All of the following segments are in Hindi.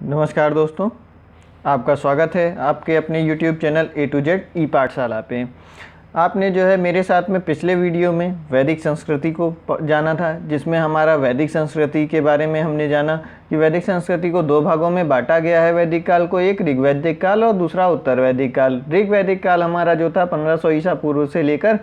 नमस्कार दोस्तों, आपका स्वागत है आपके अपने YouTube channel A to Z ई पाठशाला पे। आपने जो है मेरे साथ में पिछले वीडियो में वैदिक संस्कृति को जाना था, जिसमें हमारा वैदिक संस्कृति के बारे में हमने जाना कि वैदिक संस्कृति को दो भागों में बांटा गया है। वैदिक काल को एक ऋग्वैदिक काल और दूसरा उत्तर वैदिक काल। ऋग्वैदिक काल हमारा जो था 1500 ईसा पूर्व से लेकर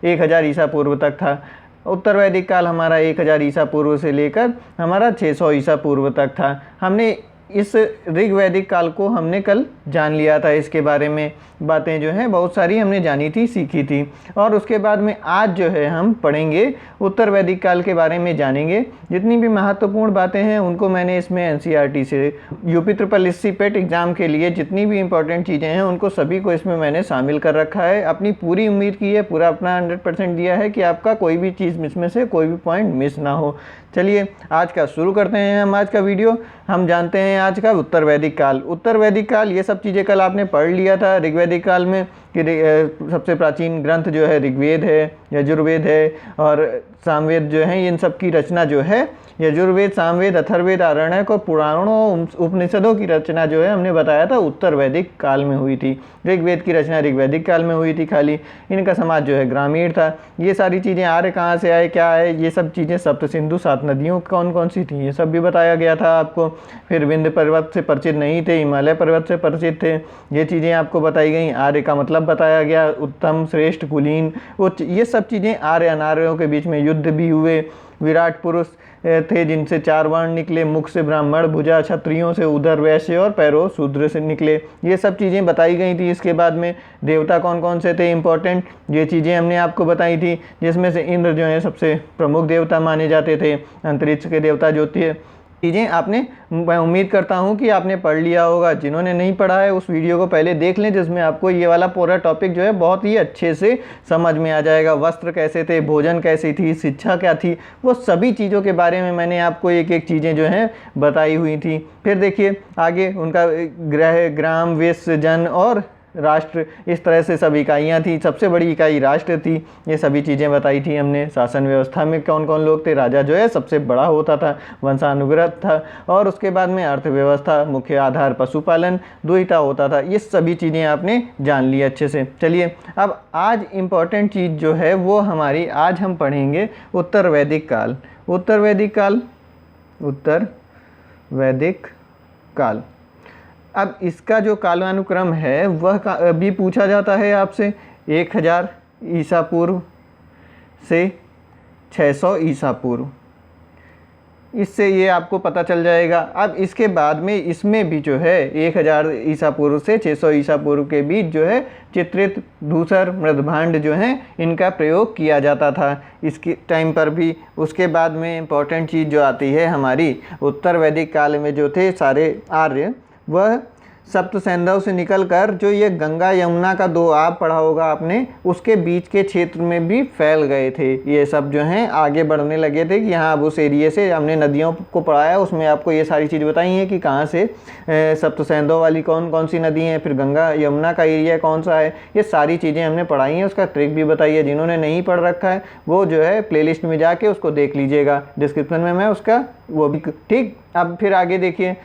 1000 ईसा पूर्व तक था। उत्तर वैदिक काल हमारा 1000 ईसा पूर्व से लेकर हमारा 600 ईसा पूर्व तक था। हमने इस ऋग्वैदिक काल को हमने कल जान लिया था। इसके बारे में बातें जो हैं बहुत सारी हमने जानी थी, सीखी थी। और उसके बाद में आज जो है हम पढ़ेंगे उत्तर वैदिक काल के बारे में जानेंगे। जितनी भी महत्वपूर्ण बातें हैं उनको मैंने इसमें एनसीईआरटी से यूपी ट्रिपल एससी पेट एग्ज़ाम के लिए जितनी भी इंपॉर्टेंट चीज़ें हैं उनको सभी को इसमें मैंने शामिल कर रखा है। अपनी पूरी उम्मीद की है, पूरा अपना 100% दिया है कि आपका कोई भी चीज़ इसमें से कोई भी पॉइंट मिस ना हो। चलिए आज का शुरू करते हैं हम आज का वीडियो। हम जानते हैं आज का उत्तर वैदिक काल। उत्तर वैदिक काल ये सब चीज़ें कल आपने पढ़ लिया था ऋग्वैदिक काल में कि सबसे प्राचीन ग्रंथ जो है ऋग्वेद है, यजुर्वेद है और सामवेद जो है। इन सब की रचना जो है यजुर्वेद, सामवेद, अथर्ववेद, आरण्यक और पुराणों उपनिषदों की रचना जो है हमने बताया था उत्तर वैदिक काल में हुई थी। ऋग्वेद की रचना ऋग्वैदिक काल में हुई थी खाली। इनका समाज जो है ग्रामीण था। ये सारी चीज़ें आर्य कहाँ से आए, क्या है, ये सब चीज़ें सप्त सिंधु 7 नदियों कौन कौन सी थी ये सब भी बताया गया था आपको। फिर विंध्य पर्वत से परिचित नहीं थे, हिमालय पर्वत से परिचित थे, ये चीज़ें आपको बताई गई। आर्य का मतलब बताया गया, उत्तम, श्रेष्ठ, कुलीन, उच्च, ये सब चीज़ें। आर्य अनार्यों के बीच में युद्ध भी हुए। विराट पुरुष थे जिनसे 4 वर्ण निकले, मुख से ब्राह्मण, भुजा क्षत्रियों से, उदर वैश्य और पैरों शूद्र से निकले। ये सब चीज़ें बताई गई थी। इसके बाद में देवता कौन कौन से थे इंपॉर्टेंट, ये चीज़ें हमने आपको बताई थी, जिसमें से इंद्र जो है सबसे प्रमुख देवता माने जाते थे। अंतरिक्ष के देवता जो थे। चीज़ें आपने, मैं उम्मीद करता हूँ कि आपने पढ़ लिया होगा। जिन्होंने नहीं पढ़ा है उस वीडियो को पहले देख लें, जिसमें आपको ये वाला पूरा टॉपिक जो है बहुत ही अच्छे से समझ में आ जाएगा। वस्त्र कैसे थे, भोजन कैसी थी, शिक्षा क्या थी, वो सभी चीज़ों के बारे में मैंने आपको एक एक चीज़ें जो हैं बताई हुई थी। फिर देखिए आगे उनका ग्रह, ग्राम, वेश्य, जन और राष्ट्र, इस तरह से सब इकाइयाँ थी। सबसे बड़ी इकाई राष्ट्र थी। ये सभी चीज़ें बताई थी हमने। शासन व्यवस्था में कौन कौन लोग थे, राजा जो है सबसे बड़ा होता था, वंशानुगत था। और उसके बाद में अर्थव्यवस्था, मुख्य आधार पशुपालन, दुहिता होता था। ये सभी चीज़ें आपने जान ली अच्छे से। चलिए अब आज इम्पॉर्टेंट चीज़ जो है वो हमारी, आज हम पढ़ेंगे उत्तर वैदिक काल। उत्तर वैदिक काल, उत्तर वैदिक काल। अब इसका जो कालानुक्रम है वह भी पूछा जाता है आपसे। 1000 ईसा पूर्व से 600 ईसा पूर्व, इससे ये आपको पता चल जाएगा। अब इसके बाद में इसमें भी जो है 1000 ईसा पूर्व से 600 ईसा पूर्व के बीच जो है चित्रित धूसर, मृदभांड जो हैं इनका प्रयोग किया जाता था इसके टाइम पर भी। उसके बाद में इम्पॉर्टेंट चीज़ जो आती है हमारी, उत्तर वैदिक काल में जो थे सारे आर्य, वह सप्त सैंधव से निकलकर जो ये गंगा यमुना का दोआब पढ़ा होगा आपने, उसके बीच के क्षेत्र में भी फैल गए थे। ये सब जो हैं आगे बढ़ने लगे थे कि हाँ अब उस एरिए से हमने नदियों को पढ़ाया, उसमें आपको ये सारी चीज़ बताई हैं कि कहाँ से सप्त सैंधव वाली कौन कौन सी नदी हैं, फिर गंगा यमुना का एरिया कौन सा है, ये सारी चीज़ें हमने पढ़ाई हैं। उसका ट्रिक भी बताई है। जिन्होंने नहीं पढ़ रखा है वो जो है प्लेलिस्ट में जाके उसको देख लीजिएगा, डिस्क्रिप्शन में मैं उसका वो भी। ठीक, अब फिर आगे देखिए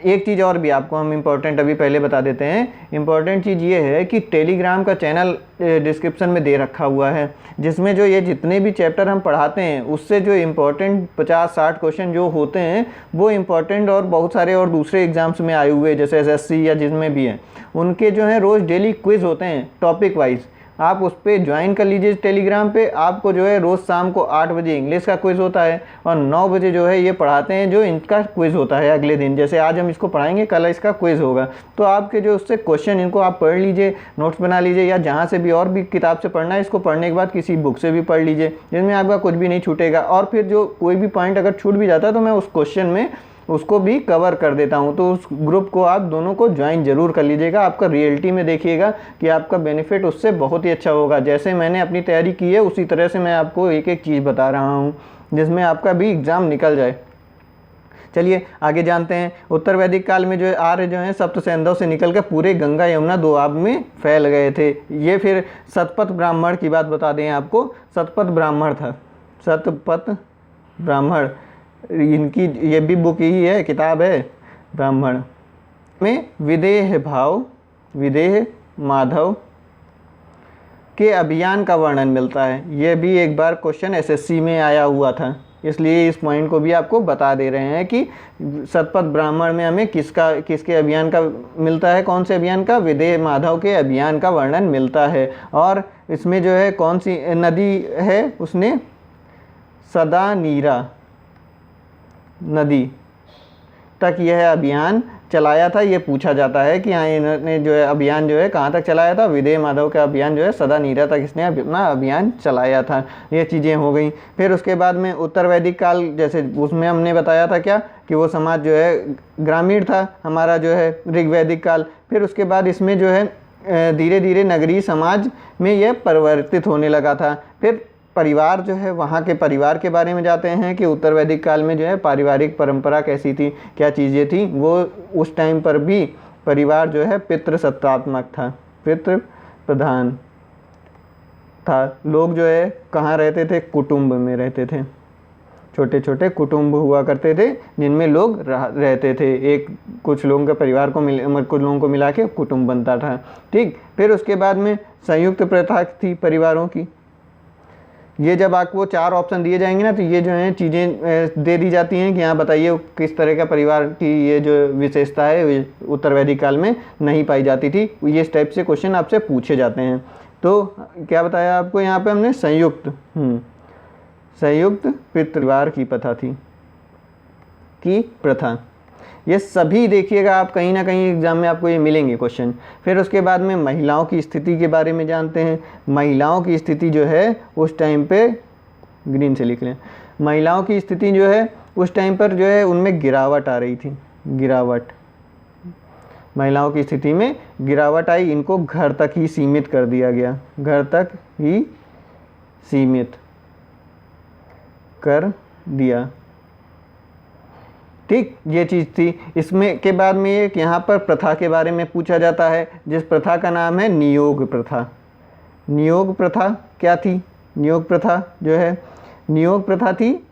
एक चीज़ और भी आपको हम इम्पोर्टेंट अभी पहले बता देते हैं। इम्पॉर्टेंट चीज़ ये है कि टेलीग्राम का चैनल डिस्क्रिप्शन में दे रखा हुआ है, जिसमें जो ये जितने भी चैप्टर हम पढ़ाते हैं उससे जो इम्पोर्टेंट 50-60 क्वेश्चन जो होते हैं वो इम्पोर्टेंट, और बहुत सारे और दूसरे एग्जाम्स में आए हुए जैसे एसएससी या जिसमें भी हैं, उनके जो हैं रोज़ डेली क्विज़ होते हैं टॉपिक वाइज। आप उस पर ज्वाइन कर लीजिए टेलीग्राम पे। आपको जो है रोज़ शाम को 8 बजे इंग्लिश का क्विज़ होता है और 9 बजे जो है ये पढ़ाते हैं जो इनका क्विज़ होता है अगले दिन। जैसे आज हम इसको पढ़ाएंगे, कल इसका क्विज़ होगा। तो आपके जो उससे क्वेश्चन, इनको आप पढ़ लीजिए, नोट्स बना लीजिए, या जहाँ से भी और भी किताब से पढ़ना है इसको पढ़ने के बाद किसी बुक से भी पढ़ लीजिए, जिसमें आपका कुछ भी नहीं छूटेगा। और फिर जो कोई भी पॉइंट अगर छूट भी जाता है तो मैं उस क्वेश्चन में उसको भी कवर कर देता हूँ। तो उस ग्रुप को आप दोनों को ज्वाइन ज़रूर कर लीजिएगा। आपका रियलिटी में देखिएगा कि आपका बेनिफिट उससे बहुत ही अच्छा होगा। जैसे मैंने अपनी तैयारी की है उसी तरह से मैं आपको एक एक चीज़ बता रहा हूँ, जिसमें आपका भी एग्ज़ाम निकल जाए। चलिए आगे जानते हैं। उत्तर वैदिक काल में जो है आर्य जो है सप्त सैंधव से निकल कर पूरे गंगा यमुना दोआब में फैल गए थे। ये फिर शतपथ ब्राह्मण की बात बता दें आपको। शतपथ ब्राह्मण था, शतपथ ब्राह्मण, इनकी ये भी बुक ही है, किताब है ब्राह्मण। में विदेह भाव, विदेह माधव के अभियान का वर्णन मिलता है। यह भी एक बार क्वेश्चन एसएससी में आया हुआ था, इसलिए इस पॉइंट को भी आपको बता दे रहे हैं कि शतपथ ब्राह्मण में हमें किसके अभियान का मिलता है, कौन से अभियान का, विदेह माधव के अभियान का वर्णन मिलता है। और इसमें जो है कौन सी नदी है, उसने सदानीरा नदी तक यह अभियान चलाया था। ये पूछा जाता है कि हाँ इन्होंने जो है अभियान जो है कहाँ तक चलाया था, विदेह माधव का अभियान जो है सदानीरा तक इसने अपना अभियान चलाया था। ये चीज़ें हो गई। फिर उसके बाद में उत्तर वैदिक काल, जैसे उसमें हमने बताया था क्या कि वो समाज जो है ग्रामीण था हमारा जो है ऋग्वैदिक काल। फिर उसके बाद इसमें जो है धीरे धीरे नगरीय समाज में यह परिवर्तित होने लगा था। फिर परिवार जो है, वहाँ के परिवार के बारे में जाते हैं कि उत्तर वैदिक काल में जो है पारिवारिक परंपरा कैसी थी, क्या चीज़ें थी। वो उस टाइम पर भी परिवार जो है पितृसत्तात्मक था, पितृ प्रधान था। लोग जो है कहाँ रहते थे, कुटुंब में रहते थे। छोटे छोटे कुटुंब हुआ करते थे जिनमें लोग रहते थे। एक कुछ लोगों के परिवार को कुछ लोगों को मिला के कुटुंब बनता था। ठीक। फिर उसके बाद में संयुक्त प्रथा थी परिवारों की। ये जब आपको 4 ऑप्शन दिए जाएंगे ना, तो ये जो है चीज़ें दे दी जाती हैं कि यहाँ बताइए किस तरह का परिवार की ये जो विशेषता है उत्तर वैदिक काल में नहीं पाई जाती थी। ये इस टाइप से क्वेश्चन आपसे पूछे जाते हैं। तो क्या बताया आपको यहाँ पे हमने, संयुक्त परिवार की प्रथा। ये सभी देखिएगा आप कहीं ना कहीं एग्जाम में आपको ये मिलेंगे क्वेश्चन। फिर उसके बाद में महिलाओं की स्थिति के बारे में जानते हैं। महिलाओं की स्थिति जो है उस टाइम पे, ग्रीन से लिख लें, महिलाओं की स्थिति जो है उस टाइम पर जो है उनमें गिरावट आ रही थी। गिरावट, महिलाओं की स्थिति में गिरावट आई। इनको घर तक ही सीमित कर दिया गया, घर तक ही सीमित कर दिया। ठीक, ये चीज़ थी। इसमें के बाद में एक यहाँ पर प्रथा के बारे में पूछा जाता है, जिस प्रथा का नाम है नियोग प्रथा। नियोग प्रथा क्या थी? नियोग प्रथा जो है, नियोग प्रथा थी,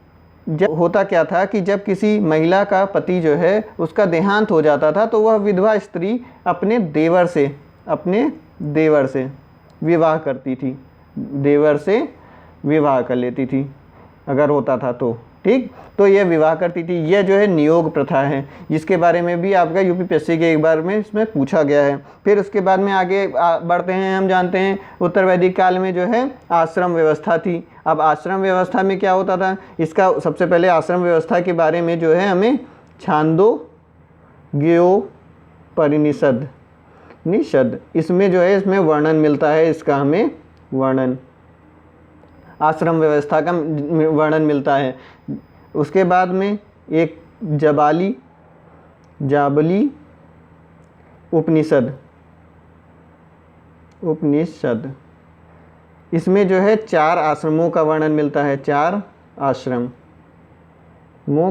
जब होता क्या था कि जब किसी महिला का पति जो है उसका देहांत हो जाता था तो वह विधवा स्त्री अपने देवर से विवाह करती थी, देवर से विवाह कर लेती थी अगर होता था तो। ठीक, तो ये विवाह करती थी। यह जो है नियोग प्रथा है, जिसके बारे में भी आपका यूपीपीएससी के एक बार में इसमें पूछा गया है। फिर उसके बाद में आगे बढ़ते हैं। हम जानते हैं उत्तर वैदिक काल में जो है आश्रम व्यवस्था थी। अब आश्रम व्यवस्था में क्या होता था, इसका सबसे पहले आश्रम व्यवस्था के बारे में जो है हमें छांदोग्योपनिषद इसमें जो है इसमें वर्णन मिलता है। इसका हमें वर्णन, आश्रम व्यवस्था का वर्णन मिलता है। उसके बाद में एक जाबली उपनिषद, इसमें जो है 4 आश्रमों का वर्णन मिलता है। 4 आश्रमों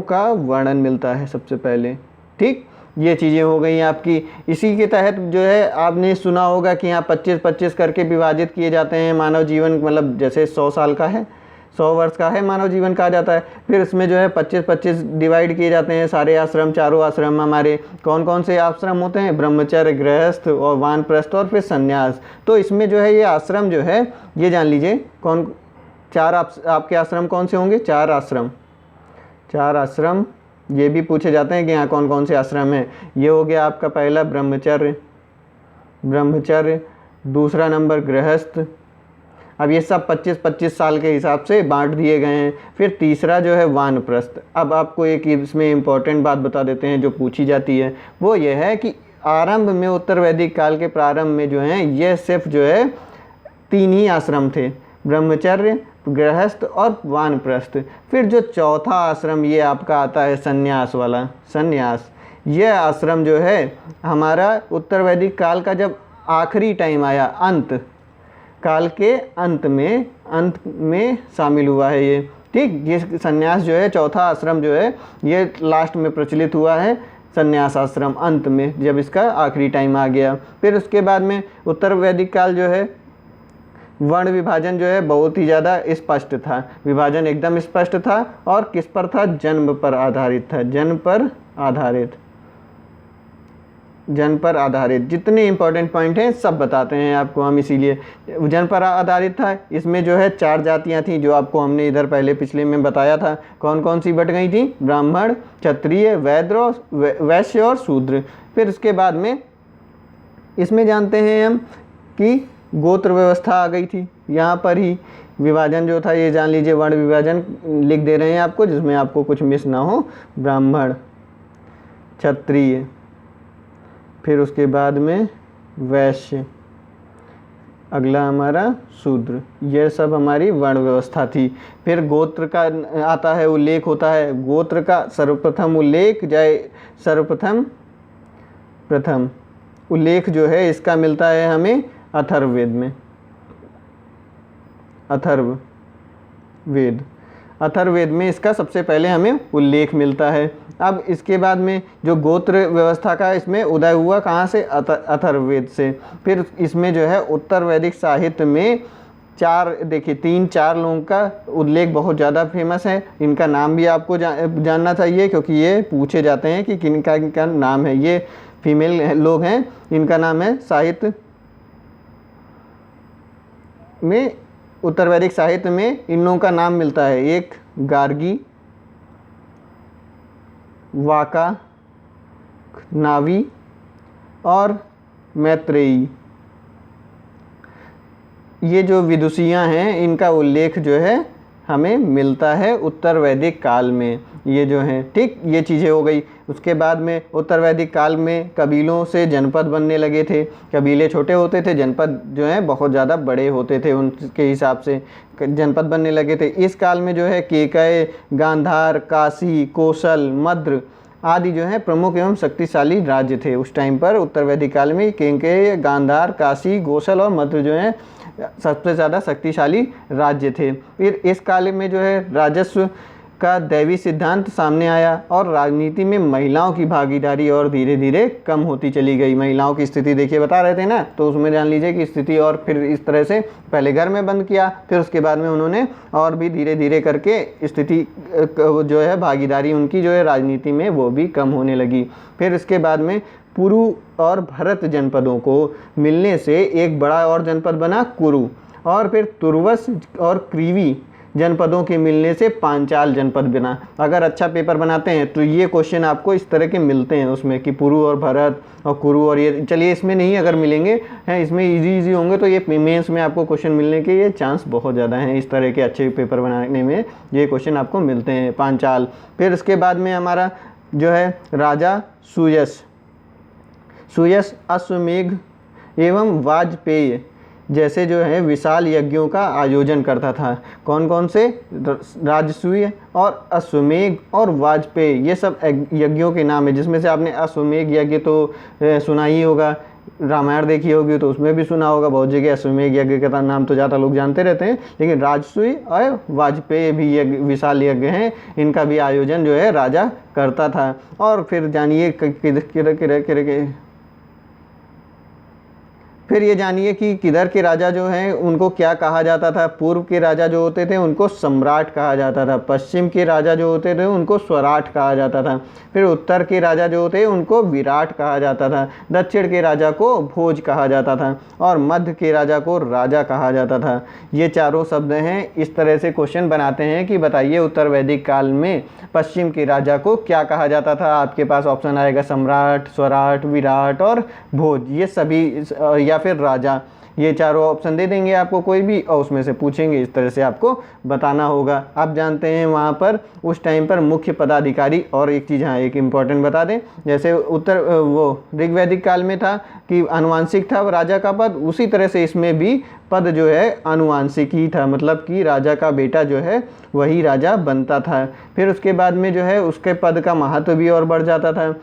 का वर्णन मिलता है सबसे पहले। ठीक, ये चीज़ें हो गई आपकी। इसी के तहत जो है आपने सुना होगा कि यहाँ 25-25 करके विभाजित किए जाते हैं मानव जीवन, मतलब जैसे 100 साल का है, 100 वर्ष का है मानव जीवन कहा जाता है। फिर इसमें जो है 25-25 डिवाइड किए जाते हैं सारे आश्रम। 4 आश्रम हमारे कौन कौन से आश्रम होते हैं? ब्रह्मचर्य, गृहस्थ और वानप्रस्थ और फिर संन्यास। तो इसमें जो है ये आश्रम जो है ये जान लीजिए कौन 4 आपके आश्रम कौन से होंगे? 4 आश्रम ये भी पूछे जाते हैं कि यहाँ कौन कौन से आश्रम हैं। ये हो गया आपका पहला ब्रह्मचर्य, दूसरा नंबर गृहस्थ। अब ये सब 25-25 साल के हिसाब से बांट दिए गए हैं। फिर तीसरा जो है वानप्रस्थ। अब आपको एक इसमें इम्पॉर्टेंट बात बता देते हैं जो पूछी जाती है, वो ये है कि आरंभ में उत्तर वैदिक काल के प्रारंभ में जो है ये सिर्फ जो है 3 ही आश्रम थे, ब्रह्मचर्य, गृहस्थ और वानप्रस्थ। फिर जो चौथा आश्रम ये आपका आता है संन्यास वाला, संन्यास। यह आश्रम जो है हमारा उत्तर वैदिक काल का जब आखिरी टाइम आया, अंत काल के अंत में शामिल हुआ है ये। ठीक, ये संन्यास जो है चौथा आश्रम जो है ये लास्ट में प्रचलित हुआ है, संन्यास आश्रम अंत में जब इसका आखिरी टाइम आ गया। फिर उसके बाद में उत्तर वैदिक काल जो है वर्ण विभाजन जो है बहुत ही ज़्यादा स्पष्ट था, विभाजन एकदम स्पष्ट था। और किस पर था? जन्म पर आधारित था, जन्म पर आधारित। जन पर आधारित, जितने इंपॉर्टेंट पॉइंट हैं सब बताते हैं आपको हम, इसीलिए जन पर आधारित था। इसमें जो है 4 जातियां थी जो आपको हमने इधर पहले पिछले में बताया था। कौन कौन सी बट गई थी? ब्राह्मण, क्षत्रिय, वैश्य और शूद्र। फिर उसके बाद में इसमें जानते हैं हम कि गोत्र व्यवस्था आ गई थी। यहाँ पर ही विभाजन जो था ये जान लीजिए, वर्ण विभाजन लिख दे रहे हैं आपको जिसमें आपको कुछ मिस ना हो। ब्राह्मण, क्षत्रिय, फिर उसके बाद में वैश्य, अगला हमारा शूद्र। यह सब हमारी वर्ण व्यवस्था थी। फिर गोत्र का आता है, उल्लेख होता है। गोत्र का सर्वप्रथम उल्लेख प्रथम उल्लेख जो है इसका मिलता है हमें अथर्ववेद में। अथर्ववेद में इसका सबसे पहले हमें उल्लेख मिलता है। अब इसके बाद में जो गोत्र व्यवस्था का इसमें उदय हुआ कहाँ से? अथर्ववेद से। फिर इसमें जो है उत्तर वैदिक साहित्य में 3-4 लोगों का उल्लेख बहुत ज़्यादा फेमस है। इनका नाम भी आपको जानना चाहिए क्योंकि ये पूछे जाते हैं कि किनका नाम है। ये फीमेल लोग हैं, इनका नाम है साहित्य में, उत्तर वैदिक साहित्य में इन लोगों का नाम मिलता है। एक गार्गी, वाका, नावी और मैत्रेयी। ये जो विदुषियाँ हैं इनका उल्लेख जो है हमें मिलता है उत्तर वैदिक काल में। ये जो हैं, ठीक, ये चीज़ें हो गई। उसके बाद में उत्तर वैदिक काल में कबीलों से जनपद बनने लगे थे। कबीले छोटे होते थे, जनपद जो है बहुत ज़्यादा बड़े होते थे, उनके हिसाब से जनपद बनने लगे थे। इस काल में जो है केकय, गांधार, काशी, कौशल, मद्र आदि जो है प्रमुख एवं शक्तिशाली राज्य थे। उस टाइम पर उत्तर वैदिक काल में केकय, गांधार, काशी, कौशल और मद्र जो है सबसे ज़्यादा शक्तिशाली राज्य थे। फिर इस काल में जो है राजस्व का दैवी सिद्धांत सामने आया और राजनीति में महिलाओं की भागीदारी और धीरे धीरे कम होती चली गई। महिलाओं की स्थिति देखिए बता रहे थे ना, तो उसमें जान लीजिए कि स्थिति, और फिर इस तरह से पहले घर में बंद किया, फिर उसके बाद में उन्होंने और भी धीरे धीरे करके स्थिति जो है भागीदारी उनकी जो है राजनीति में वो भी कम होने लगी। फिर इसके बाद में पुरु और भरत जनपदों को मिलने से एक बड़ा और जनपद बना कुरु, और फिर तुर्वस और क्रीवी जनपदों के मिलने से पांचाल जनपद बना। अगर अच्छा पेपर बनाते हैं तो ये क्वेश्चन आपको इस तरह के मिलते हैं उसमें कि पुरु और भरत और कुरु, और ये चलिए इसमें नहीं अगर मिलेंगे हैं, इसमें इजी होंगे तो ये मेंस में आपको क्वेश्चन मिलने के ये चांस बहुत ज़्यादा हैं। इस तरह के अच्छे पेपर बनाने में ये क्वेश्चन आपको मिलते हैं, पांचाल। फिर उसके बाद में हमारा जो है राजा सुयश अश्वमेघ एवं वाजपेय जैसे जो है विशाल यज्ञों का आयोजन करता था। कौन कौन से? राजसूय और अश्वमेघ और वाजपेय, ये सब यज्ञों के नाम है, जिसमें से आपने अश्वमेघ यज्ञ तो सुना ही होगा, रामायण देखी होगी तो उसमें भी सुना होगा। बहुत जगह अश्वमेघ यज्ञ का नाम तो ज़्यादा लोग जानते रहते हैं, लेकिन राजसूय और वाजपेय भी यज्ञ विशाल यज्ञ हैं, इनका भी आयोजन जो है राजा करता था। और फिर जानिए फिर ये जानिए कि किधर के राजा जो हैं उनको क्या कहा जाता था। पूर्व के राजा जो होते थे उनको सम्राट कहा जाता था, पश्चिम के राजा जो होते थे उनको स्वराट कहा जाता था, फिर उत्तर के राजा जो होते उनको विराट कहा जाता था, दक्षिण के राजा को भोज कहा जाता था और मध्य के राजा को राजा कहा जाता था। ये चारों शब्द हैं। इस तरह से क्वेश्चन बनाते हैं कि बताइए उत्तर वैदिक काल में पश्चिम के राजा को क्या कहा जाता था। आपके पास ऑप्शन आएगा सम्राट, स्वराट, विराट और भोज, ये सभी या फिर राजा, ये चारों ऑप्शन दे देंगे आपको कोई भी और उसमें से पूछेंगे। इस तरह से आपको बताना होगा। आप जानते हैं वहाँ पर उस टाइम पर मुख्य पदाधिकारी, और एक चीज़ हाँ एक इम्पॉर्टेंट बता दें, जैसे ऋग्वैदिक काल में था कि आनुवांशिक था राजा का पद, उसी तरह से इसमें भी पद जो है आनुवांशिक ही था, मतलब कि राजा का बेटा जो है वही राजा बनता था। फिर उसके बाद में जो है उसके पद का महत्व भी और बढ़ जाता था।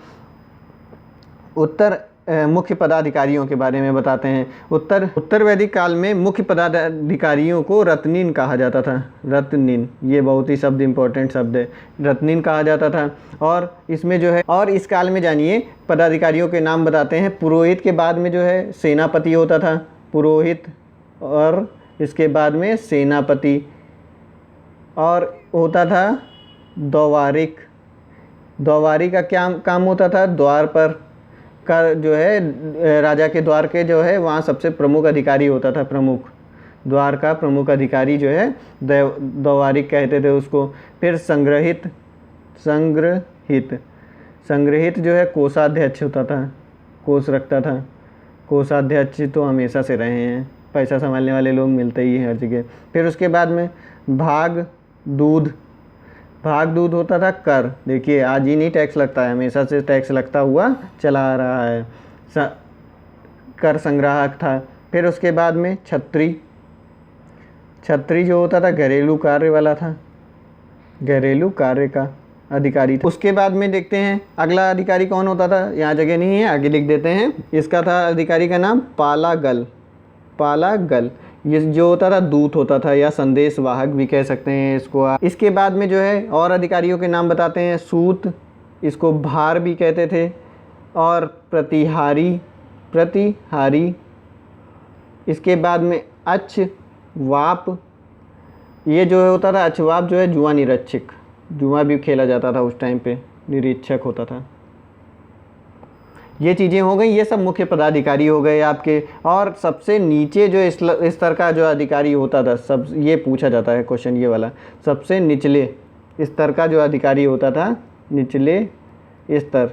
मुख्य पदाधिकारियों के बारे में बताते हैं। उत्तर वैदिक काल में मुख्य पदाधिकारियों को रत्निन कहा जाता था। रत्निन, ये बहुत ही शब्द इंपॉर्टेंट शब्द है, रत्निन कहा जाता था। और इसमें जो है, और इस काल में जानिए पदाधिकारियों के नाम बताते हैं। पुरोहित के बाद में जो है सेनापति होता था, पुरोहित, और इसके बाद में सेनापति, और होता था द्वारिक। द्वारी का क्या काम होता था? द्वार पर का जो है राजा के द्वार के जो है वहाँ सबसे प्रमुख अधिकारी होता था। प्रमुख द्वार का प्रमुख अधिकारी जो है द्वारिक कहते थे उसको। फिर संग्रहित जो है कोषाध्यक्ष होता था, कोष रखता था। कोषाध्यक्ष तो हमेशा से रहे हैं, पैसा संभालने वाले लोग मिलते ही हैं हर जगह। फिर उसके बाद में भाग दूध होता था कर। देखिए आज ही नहीं टैक्स लगता है, हमेशा से टैक्स लगता हुआ चला आ रहा है। कर संग्राहक था। फिर उसके बाद में छत्री जो होता था घरेलू कार्य वाला था, घरेलू कार्य का अधिकारी था। उसके बाद में देखते हैं अगला अधिकारी कौन होता था, यहाँ जगह नहीं है आगे लिख देते हैं। इसका था अधिकारी का नाम पालागल। ये जो होता था दूत होता था या संदेश वाहक भी कह सकते हैं इसको। इसके बाद में जो है और अधिकारियों के नाम बताते हैं। सूत, इसको भार भी कहते थे, और प्रतिहारी। इसके बाद में अच्छवाप, ये जो होता था अच्छवाप जो है जुआ निरीक्षक, जुआ भी खेला जाता था उस टाइम पे, निरीक्षक होता था। ये चीज़ें हो गई, ये सब मुख्य पदाधिकारी हो गए आपके। और सबसे नीचे जो इस स्तर का जो अधिकारी होता था, सब ये पूछा जाता है क्वेश्चन ये वाला, सबसे निचले स्तर का जो अधिकारी होता था, निचले स्तर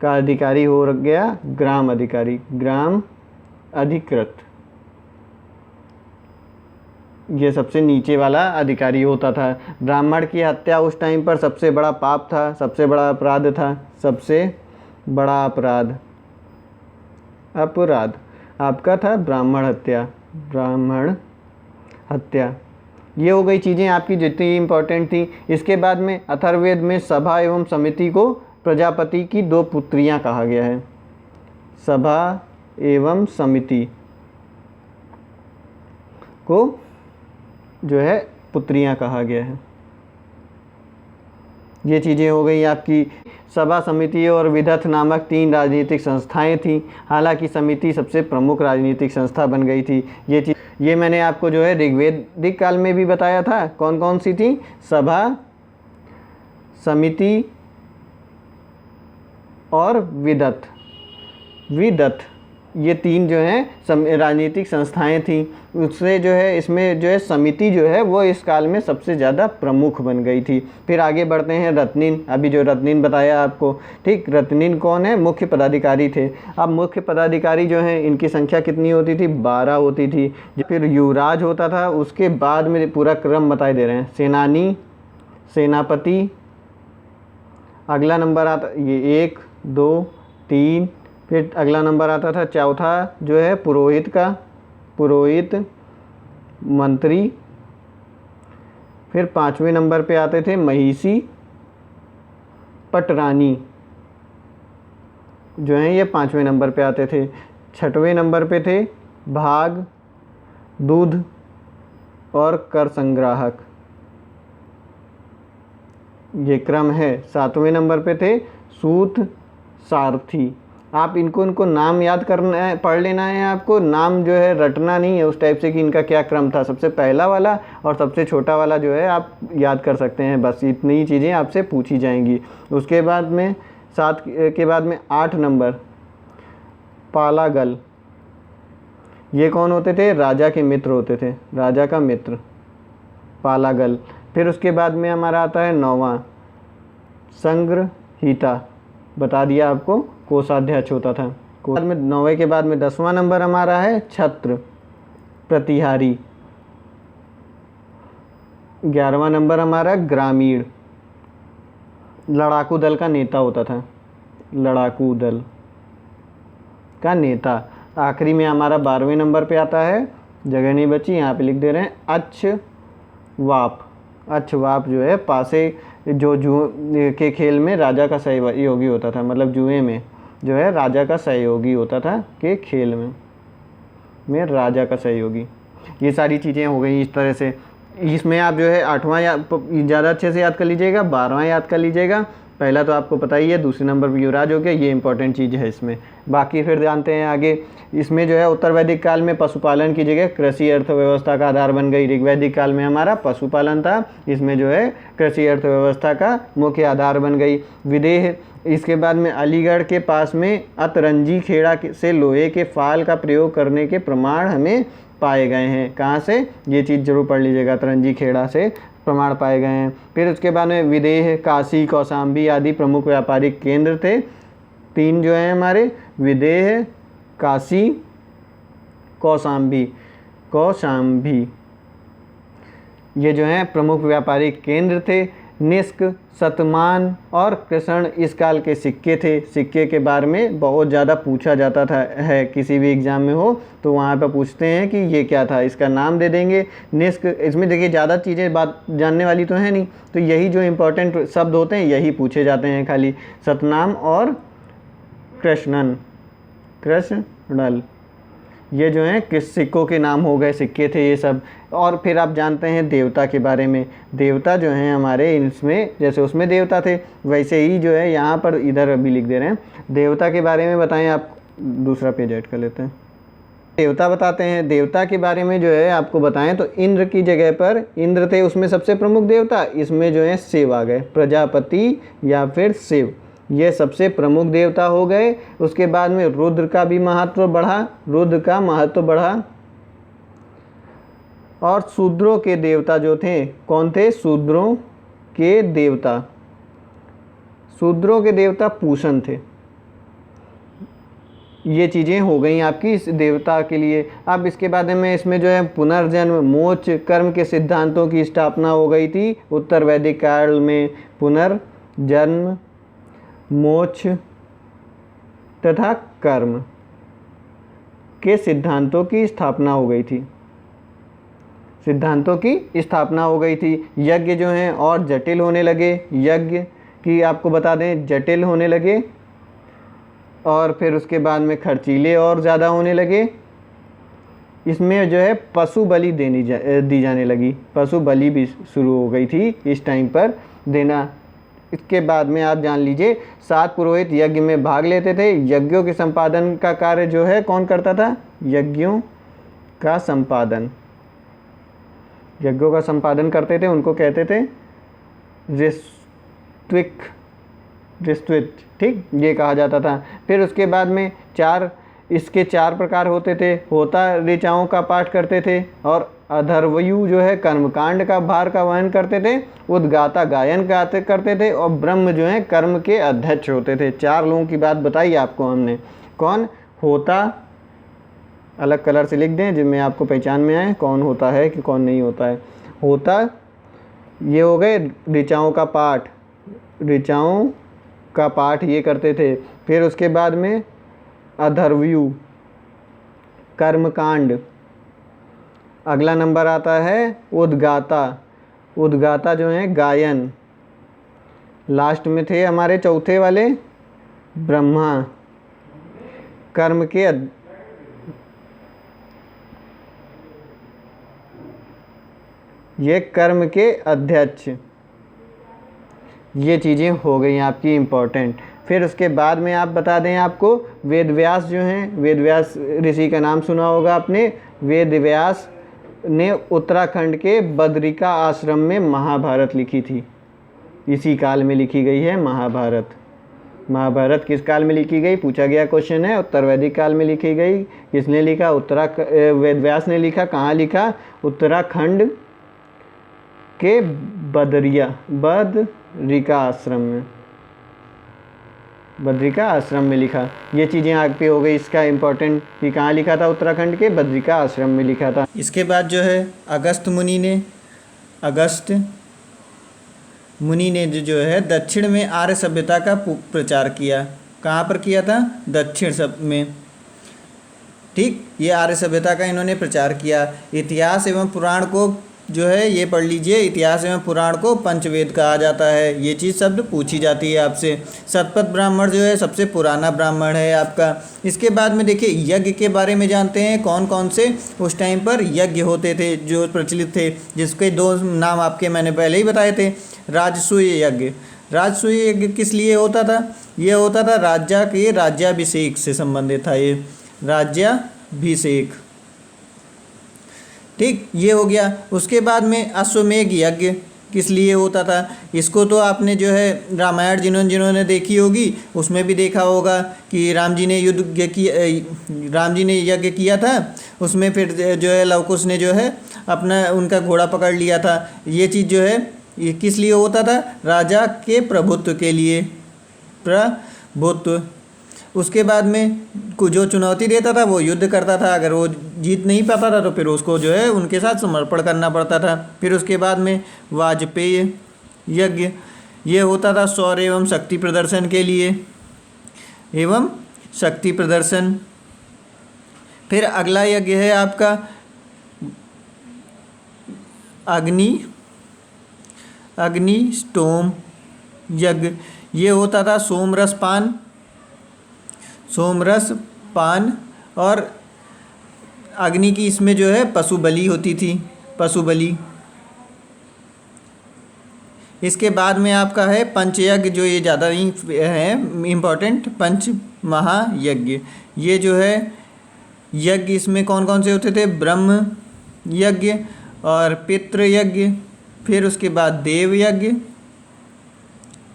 का अधिकारी हो गया ग्राम अधिकारी, ग्राम अधिकृत। ये सबसे नीचे वाला अधिकारी होता था। ब्राह्मण की हत्या उस टाइम पर सबसे बड़ा पाप था, सबसे बड़ा अपराध था। सबसे बड़ा अपराध आपका था ब्राह्मण हत्या। ये हो गई चीज़ें आपकी जितनी इम्पोर्टेंट थी। इसके बाद में अथर्ववेद में सभा एवं समिति को प्रजापति की 2 पुत्रियां कहा गया है। सभा एवं समिति को जो है पुत्रियां कहा गया है। ये चीज़ें हो गई आपकी। सभा, समिति और विदथ नामक 3 राजनीतिक संस्थाएं थीं। हालांकि समिति सबसे प्रमुख राजनीतिक संस्था बन गई थी। ये मैंने आपको जो है ऋग्वेदिक काल में भी बताया था। कौन कौन सी थी? सभा, समिति और विदथ। ये 3 जो हैं राजनीतिक संस्थाएं थी। उससे जो है इसमें जो है समिति जो है वो इस काल में सबसे ज़्यादा प्रमुख बन गई थी। फिर आगे बढ़ते हैं रत्निन। अभी जो रत्निन बताया आपको, ठीक, रत्निन कौन है? मुख्य पदाधिकारी थे। अब मुख्य पदाधिकारी जो हैं इनकी संख्या कितनी होती थी? 12 होती थी। फिर युवराज होता था। उसके बाद में पूरा क्रम बताए दे रहे हैं। सेनानी, सेनापति, अगला नंबर आता ये 1 2 3। फिर अगला नंबर आता था चौथा जो है पुरोहित का, पुरोहित, मंत्री। फिर 5वें नंबर पे आते थे महिषी, पटरानी जो हैं ये 5वें नंबर पे आते थे। 6वें नंबर पे थे भाग, दूध और कर संग्राहक, ये क्रम है। 7वें नंबर पे थे सूत, सारथी। आप इनको नाम याद करना है, पढ़ लेना है आपको। नाम जो है रटना नहीं है उस टाइप से कि इनका क्या क्रम था। सबसे पहला वाला और सबसे छोटा वाला जो है आप याद कर सकते हैं। बस इतनी ही चीज़ें आपसे पूछी जाएंगी। उसके बाद में 7 के बाद में 8 नंबर पालागल। ये कौन होते थे? राजा के मित्र होते थे, राजा का मित्र, पालागल। फिर उसके बाद में हमारा आता है 9वां संग्रहीता, बता दिया आपको, कोषाध्यक्ष होता था। बाद में 9वें के बाद में 10वां नंबर हमारा है छत्र, प्रतिहारी। 11वां नंबर हमारा ग्रामीण, लड़ाकू दल का नेता होता था, लड़ाकू दल का नेता। आखिरी में हमारा 12वें नंबर पे आता है, जगह नहीं बची यहाँ पे लिख दे रहे हैं, अच्छवाप। अच्छवाप जो है पासे जो जुए के खेल में राजा का सहयोगी होता था, मतलब जुए में जो है राजा का सहयोगी होता था, के खेल में राजा का सहयोगी। ये सारी चीज़ें हो गई इस तरह से। इसमें आप जो है 8वां ज़्यादा अच्छे से याद कर लीजिएगा, 12वां याद कर लीजिएगा। पहला तो आपको पता ही है, दूसरे नंबर पर युवराज हो गया, ये इंपॉर्टेंट चीज़ है इसमें। बाकी फिर जानते हैं आगे। इसमें जो है उत्तर वैदिक काल में पशुपालन की जगह कृषि अर्थव्यवस्था का आधार बन गई। ऋग्वैदिक काल में हमारा पशुपालन था, इसमें जो है कृषि अर्थव्यवस्था का मुख्य आधार बन गई। विदेह इसके बाद में अलीगढ़ के पास में अतरंजी खेड़ा से लोहे के फाल का प्रयोग करने के प्रमाण हमें पाए गए हैं। कहाँ से? ये चीज़ जरूर पढ़ लीजिएगा, अतरंजी खेड़ा से प्रमाण पाए गए हैं। फिर उसके बाद में विदेह, काशी, कौशाम्बी आदि प्रमुख व्यापारिक केंद्र थे। 3 जो हैं हमारे, विदेह, काशी, कौशाम्बी ये जो हैं प्रमुख व्यापारिक केंद्र थे। निष्क, शतमान और कृष्ण इस काल के सिक्के थे। सिक्के के बारे में बहुत ज़्यादा पूछा जाता था है, किसी भी एग्ज़ाम में हो तो वहाँ पर पूछते हैं कि ये क्या था, इसका नाम दे देंगे। निष्क, इसमें देखिए ज़्यादा चीज़ें बात जानने वाली तो है नहीं, तो यही जो इम्पोर्टेंट शब्द होते हैं यही पूछे जाते हैं खाली। सतनाम और कृष्णन, कृष्णल, ये जो हैं किस सिक्कों के नाम हो गए, सिक्के थे ये सब। और फिर आप जानते हैं देवता के बारे में। देवता जो हैं हमारे, इसमें जैसे उसमें देवता थे वैसे ही जो है यहाँ पर इधर अभी लिख दे रहे हैं। देवता के बारे में बताएं आप, दूसरा पेज ऐड कर लेते हैं। देवता बताते हैं, देवता के बारे में जो है आपको बताएं तो इंद्र की जगह पर इंद्र थे, उसमें सबसे प्रमुख देवता। इसमें जो है शिव आ गए, प्रजापति या फिर शिव, ये सबसे प्रमुख देवता हो गए। उसके बाद में रुद्र का भी महत्व बढ़ा, और शूद्रों के देवता जो थे, कौन थे? शूद्रों के देवता पूषण थे। ये चीज़ें हो गई आपकी इस देवता के लिए। अब इसके बाद में इसमें जो है पुनर्जन्म, मोक्ष, कर्म के सिद्धांतों की स्थापना हो गई थी उत्तर वैदिक काल में। पुनर्जन्म, मोक्ष तथा कर्म के सिद्धांतों की स्थापना हो गई थी। यज्ञ जो हैं और जटिल होने लगे, यज्ञ की आपको बता दें जटिल होने लगे, और फिर उसके बाद में खर्चीले और ज़्यादा होने लगे। इसमें जो है पशु बलि दी जाने लगी, पशु बलि भी शुरू हो गई थी इस टाइम पर देना। इसके बाद में आप जान लीजिए 7 पुरोहित यज्ञ में भाग लेते थे। यज्ञों के संपादन का कार्य जो है कौन करता था? यज्ञों का संपादन करते थे, उनको कहते थे ऋत्विक, ठीक, ये कहा जाता था। फिर उसके बाद में इसके 4 प्रकार होते थे। होता ऋचाओं का पाठ करते थे, और अधर्वयु जो है कर्मकांड का भार का वहन करते थे। उद्गाता गायन करते थे, और ब्रह्म जो है कर्म के अध्यक्ष होते थे। 4 लोगों की बात बताई आपको हमने। कौन? होता, अलग कलर से लिख दें जिनमें आपको पहचान में आए कौन होता है कि कौन नहीं होता है। होता, ये हो गए ऋचाओं का पाठ ये करते थे। फिर उसके बाद में अधर्वयु, कर्मकांड। अगला नंबर आता है उद्गाता जो है गायन। लास्ट में थे हमारे चौथे वाले ब्रह्मा, कर्म के अध्यक्ष। ये चीज़ें हो गई आपकी इम्पोर्टेंट। फिर उसके बाद में आप बता दें आपको वेदव्यास जो हैं, वेदव्यास ऋषि का नाम सुना होगा आपने। वेदव्यास ने उत्तराखंड के बद्रिका आश्रम में महाभारत लिखी थी। इसी काल में लिखी गई है महाभारत किस काल में लिखी गई पूछा गया क्वेश्चन है। उत्तर वैदिक काल में लिखी गई। किसने लिखा? वेदव्यास ने लिखा। कहाँ लिखा? उत्तराखंड के बद्रिका आश्रम में लिखा। ये चीज़ें आगे पे हो गई। इसका इम्पोर्टेंट कि कहाँ लिखा था? उत्तराखंड के बद्रिका आश्रम में लिखा था। इसके बाद जो है अगस्त मुनि ने जो है दक्षिण में आर्य सभ्यता का प्रचार किया। कहाँ पर किया था? दक्षिण सब में, ठीक। ये आर्य सभ्यता का इन्होंने प्रचार किया। इतिहास एवं पुराण को जो है ये पढ़ लीजिए। इतिहास एवं पुराण को पंचवेद कहा जाता है। ये चीज़ शब्द पूछी जाती है आपसे। शतपथ ब्राह्मण जो है सबसे पुराना ब्राह्मण है आपका। इसके बाद में देखिए यज्ञ के बारे में जानते हैं। कौन कौन से उस टाइम पर यज्ञ होते थे जो प्रचलित थे, जिसके 2 नाम आपके मैंने पहले ही बताए थे। राजसूय यज्ञ किस लिए होता था? ये होता था राजा के राज्याभिषेक से संबंधित था। ये राज्याभिषेक, ठीक, ये हो गया। उसके बाद में अश्वमेध यज्ञ, किस लिए होता था। इसको तो आपने जो है रामायण जिन्होंने देखी होगी उसमें भी देखा होगा कि राम जी ने यज्ञ किया था, उसमें फिर जो है लव कुश ने जो है अपना उनका घोड़ा पकड़ लिया था। ये चीज़ जो है ये किस लिए होता था, राजा के प्रभुत्व के लिए, प्रभुत्व। उसके बाद में जो चुनौती देता था वो युद्ध करता था, अगर वो जीत नहीं पाता था तो फिर उसको जो है उनके साथ समर्पण करना पड़ता था। फिर उसके बाद में वाजपेय यज्ञ, ये होता था शौर्य एवं शक्ति प्रदर्शन के लिए, एवं शक्ति प्रदर्शन। फिर अगला यज्ञ है आपका अग्निष्टोम यज्ञ, ये होता था सोमरस पान और अग्नि की इसमें जो है पशु बलि होती थी, पशु बलि। इसके बाद में आपका है पंचयज्ञ, जो ये ज़्यादा ही है इम्पोर्टेंट, पंच महायज्ञ। ये जो है यज्ञ इसमें कौन कौन से होते थे, ब्रह्म यज्ञ और पितृ यज्ञ, फिर उसके बाद देव यज्ञ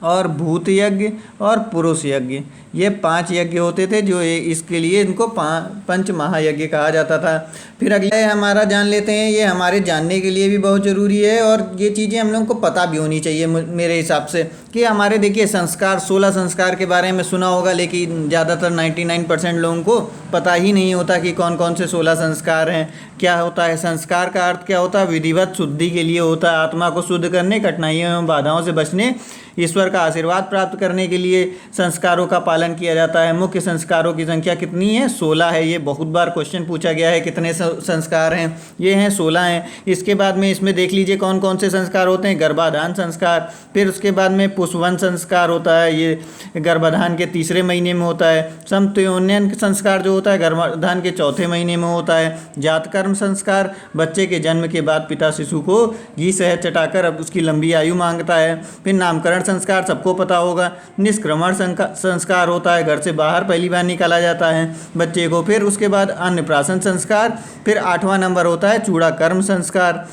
और भूत यज्ञ और पुरुष यज्ञ। ये 5 यज्ञ होते थे जो इसके लिए इनको पंच महायज्ञ कहा जाता था। फिर अगला है हमारा, जान लेते हैं, ये हमारे जानने के लिए भी बहुत ज़रूरी है और ये चीज़ें हम लोगों को पता भी होनी चाहिए मेरे हिसाब से, कि हमारे देखिए संस्कार, 16 संस्कार के बारे में सुना होगा, लेकिन ज़्यादातर 99% लोगों को पता ही नहीं होता कि कौन कौन से 16 संस्कार हैं। क्या होता है संस्कार का अर्थ, क्या होता है, विधिवत शुद्धि के लिए होता है, आत्मा को शुद्ध करने, कठिनाइयों एवं बाधाओं से बचने, ईश्वर का आशीर्वाद प्राप्त करने के लिए संस्कारों का पालन किया जाता है। मुख्य संस्कारों की संख्या कितनी है, 16 है। ये बहुत बार क्वेश्चन पूछा गया है, कितने संस्कार हैं, ये हैं 16 हैं। इसके बाद में इसमें देख लीजिए कौन कौन से संस्कार होते हैं, गर्भाधान संस्कार, फिर उसके बाद में पुष्पवन संस्कार होता है, ये गर्भाधान के 3रे महीने में होता है। समत्योन्यन संस्कार जो होता है गर्भाधान के 4थे महीने में होता है। जातकर्म संस्कार, बच्चे के जन्म के बाद पिता शिशु को घी शहद चटाकर अब उसकी लंबी आयु मांगता है। फिर नामकरण संस्कार सबको पता होगा। निष्क्रमण संस्कार होता है, घर से बाहर पहली बार निकाला जाता है बच्चे को। फिर उसके बाद अन्नप्राशन संस्कार, फिर 8वां नंबर होता है चूड़ाकर्म संस्कार।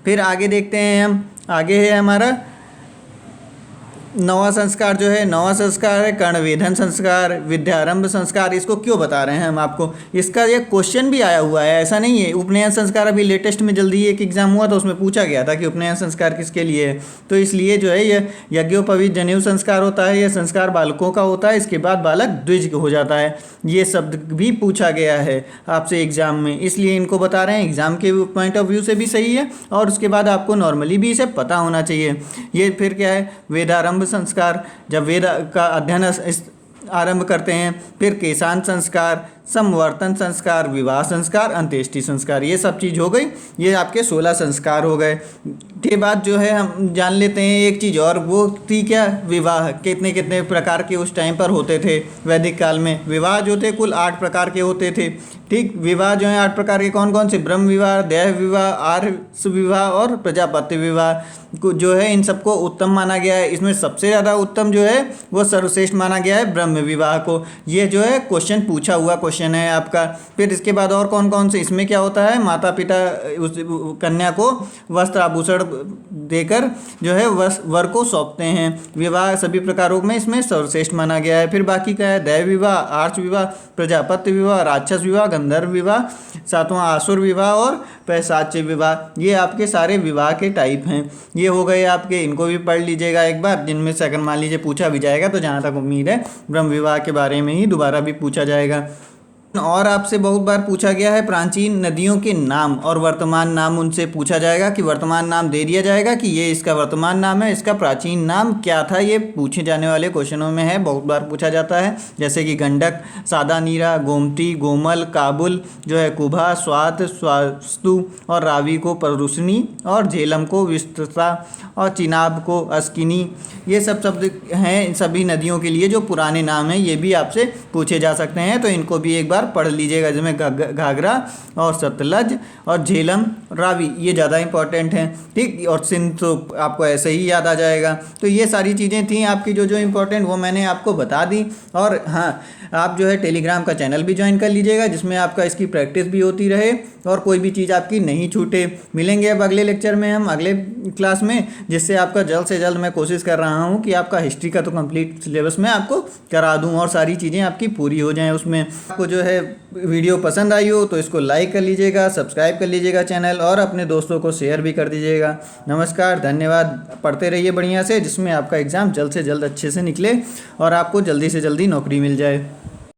फिर आगे देखते हैं हम, आगे है हमारा 9वां संस्कार, जो है 9वां संस्कार है कर्णवेधन संस्कार, विद्यारंभ संस्कार। इसको क्यों बता रहे हैं हम आपको, इसका ये क्वेश्चन भी आया हुआ है, ऐसा नहीं है। उपनयन संस्कार अभी लेटेस्ट में जल्दी एक एग्जाम हुआ था, उसमें पूछा गया था कि उपनयन संस्कार किसके लिए है, तो इसलिए जो है ये यज्ञोपवीत जनेऊ संस्कार होता है, ये संस्कार बालकों का होता है। इसके बाद बालक द्विज हो जाता है, ये शब्द भी पूछा गया है आपसे एग्जाम में, इसलिए इनको बता रहे हैं। एग्जाम के पॉइंट ऑफ व्यू से भी सही है और उसके बाद आपको नॉर्मली भी इसे पता होना चाहिए। ये फिर क्या है, वेदारंभ संस्कार, जब वेद का अध्ययन आरंभ करते हैं। फिर केशांत संस्कार, संवर्तन संस्कार, विवाह संस्कार, अंत्येष्टि संस्कार, ये सब चीज़ हो गई। ये आपके 16 संस्कार हो गए। के बाद जो है हम जान लेते हैं एक चीज़ और, वो थी क्या, विवाह कितने कितने प्रकार के उस टाइम पर होते थे वैदिक काल में। विवाह जो थे कुल 8 प्रकार के होते थे। ठीक, विवाह जो है 8 प्रकार के कौन कौन से, ब्रह्म विवाह, दैव विवाह, आर्य विवाह और प्रजापत्य विवाह जो है, इन सबको उत्तम माना गया है। इसमें सबसे ज़्यादा उत्तम जो है वो सर्वश्रेष्ठ माना गया है ब्रह्म विवाह को। ये जो है क्वेश्चन पूछा हुआ क्वेश्चन है आपका। फिर इसके बाद और कौन कौन से, इसमें क्या होता है, माता पिता उस कन्या को वस्त्र आभूषण देकर जो है वर को सौंपते हैं। विवाह सभी प्रकारों में इसमें सर्वश्रेष्ठ माना गया है। फिर बाकी क्या है, दैव विवाह, आर्च विवाह, प्रजापत्य विवाह, राक्षस विवाह, गंधर्व विवाह, 7वां आसुर विवाह और पैशाच्य विवाह। ये आपके सारे विवाह के टाइप हैं। ये हो गए आपके, इनको भी पढ़ लीजिएगा एक बार, जिनमें से अगर मान लीजिए पूछा भी जाएगा तो जहाँ तक उम्मीद है ब्रह्म विवाह के बारे में ही दोबारा भी पूछा जाएगा। और आपसे बहुत बार पूछा गया है प्राचीन नदियों के नाम और वर्तमान नाम, उनसे पूछा जाएगा कि वर्तमान नाम दे दिया जाएगा कि ये इसका वर्तमान नाम है, इसका प्राचीन नाम क्या था। ये पूछे जाने वाले क्वेश्चनों में है, बहुत बार पूछा जाता है। जैसे कि गंडक, सादा नीरा, गोमती, गोमल, काबुल जो है कुभा, स्वात, स्वास्तु और रावी को परुष्णी और झेलम को विस्तृता और चिनाब को अस्किनी। ये सब शब्द हैं इन सभी नदियों के लिए जो पुराने नाम हैं, ये भी आपसे पूछे जा सकते हैं, तो इनको भी एक बार बार पढ़ लीजिएगा, जिसमें घाघरा और सतलज और झेलम रावी ये ज़्यादा इंपॉर्टेंट हैं, ठीक। और सिंध तो आपको ऐसे ही याद आ जाएगा। तो ये सारी चीज़ें थी आपकी जो जो इम्पोर्टेंट, वो मैंने आपको बता दी। और हाँ, आप जो है टेलीग्राम का चैनल भी ज्वाइन कर लीजिएगा, जिसमें आपका इसकी प्रैक्टिस भी होती रहे और कोई भी चीज़ आपकी नहीं छूटे। मिलेंगे अब अगले लेक्चर में, हम अगले क्लास में, जिससे आपका जल्द से जल्द मैं कोशिश कर रहा हूँ कि आपका हिस्ट्री का तो कंप्लीट सिलेबस में आपको करा दूँ और सारी चीज़ें आपकी पूरी हो जाएं उसमें। आपको जो है वीडियो पसंद आई हो तो इसको लाइक कर लीजिएगा, सब्सक्राइब कर लीजिएगा चैनल, और अपने दोस्तों को शेयर भी कर दीजिएगा। नमस्कार, धन्यवाद। पढ़ते रहिए बढ़िया से, जिसमें आपका एग्ज़ाम जल्द से जल्द अच्छे से निकले और आपको जल्दी से जल्दी नौकरी मिल जाए।